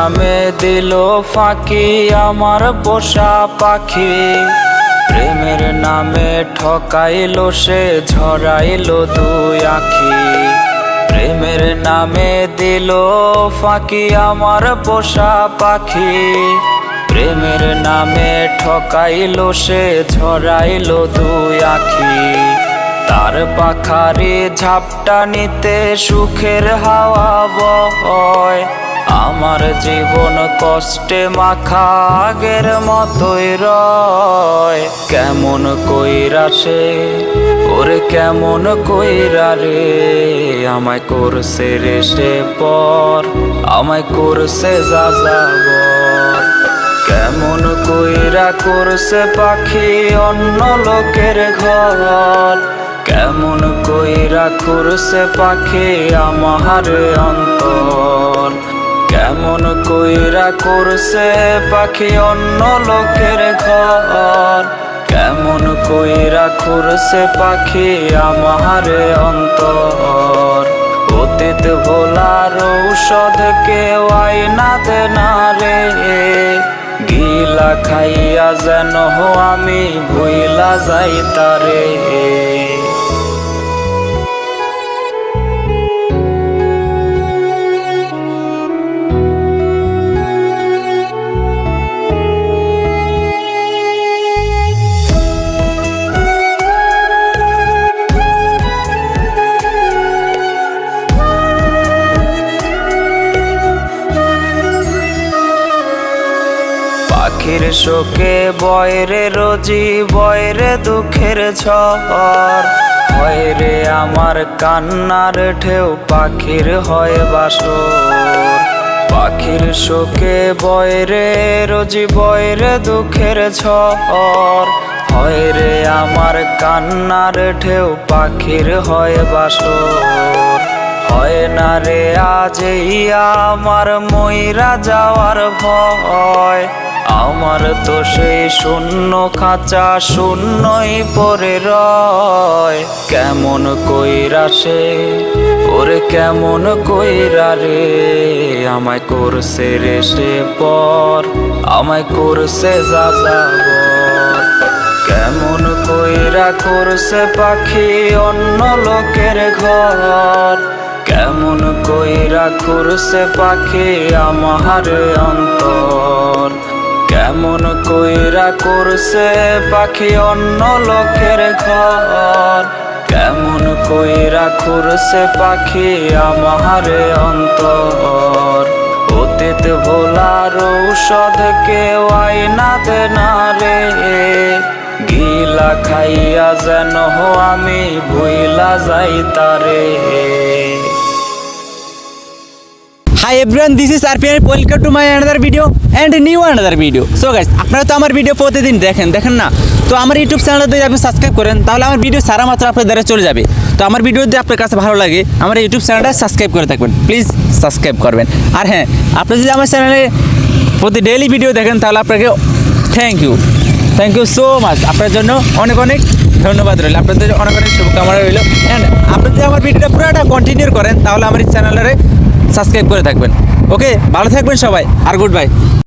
নামে দিল ফাঁকি আমার পোষা পাখি, প্রেমের নামে ঠকাইলো সে ঝরাইলো দুই আখি। প্রেমের নামে দিল ফাঁকি আমার পোষা পাখি, প্রেমের নামে ঠকাইলো সে ঝরাইলো দুই আখি। তার পাখারে ঝাপটা নিতে সুখের হাওয়া বয়, আমার জীবন কষ্টে মাখা আগের মতোই রয়। কেমন কইরা সে ওরে কেমন কইরা রে, আমায় করছে রে সে পর, আমায় করছে যাযাবর। কেমন কইরা করছে পাখি অন্য লোকের ঘর, কেমন কইরা করছে পাখি আমার অন্তর। কেমন কইরা করছে পাখি অন্য লোকের ঘর, কেমন কইরা করছে পাখি আমার অন্তর। অতীত ভোলার ঔষধ কেউ আইনা দে না রে, গিলা খাইয়া যেন আমি ভুইলা যাই তারে। পাখির শোকে বয়রে রোজি বয়রে দুঃখের ঝড়, হয় রে আমার কান্নার ঢেউ পাখির হয় বাসর। পাখির শোকে বয়রে রোজি বয়রে দুঃখের ঝড়, হয় রে আমার কান্নার ঢেউ পাখির হয় বাসর। হয় না রে আজ আমার মইরা যাওয়ার ভয়, আমার তো সেই শূন্য খাঁচা শূন্যই পড়ে রয়। কেমন কইরা সে ওরে কেমন কইরা রে, আমায় করছে রে সে পর, আমায় করছে যাযাবর। কেমন কইরা করছে পাখি অন্য লোকের ঘর, কেমন কইরা করছে পাখি আমার অন্তর। কেমন কইরা করছে পাখি অন্য লোকের ঘর, কেমন কইরা করছে পাখি আমার অন্তর। অতীত ভোলার ঔষধ কেউ আইনা দে না রে, গিলা খাইয়া যেন আমি ভুইলা যাই তারে। Hi everyone, this is RPN. Welcome to my another video and new another video. So guys, আপনারা তো আমার ভিডিও প্রতিদিন দেখেন না, তো আমার ইউটিউব চ্যানেলটা যদি আপনি সাবস্ক্রাইব করেন তাহলে আমার ভিডিও সারা মাত্র আপনার দ্বারা চলে যাবে। তো আমার ভিডিও যদি আপনার কাছে ভালো লাগে আমার ইউটিউব চ্যানেলটা সাবস্ক্রাইব করে থাকবেন, প্লিজ সাবস্ক্রাইব করবেন। আর হ্যাঁ, আপনি যদি আমার চ্যানেলে প্রতি ডেইলি ভিডিও দেখেন তাহলে আপনাকে থ্যাংক ইউ সো মাচ। আপনার জন্য অনেক অনেক ধন্যবাদ রইল, আপনাদের অনেক অনেক শুভকামনা রইল। অ্যান্ড আপনি যদি আমার ভিডিওটা পুরোটা কন্টিনিউ করেন তাহলে আমার এই চ্যানেলের সাবস্ক্রাইব করে থাকবেন। ওকে, ভালো থাকবেন সবাই, আর গুড বাই।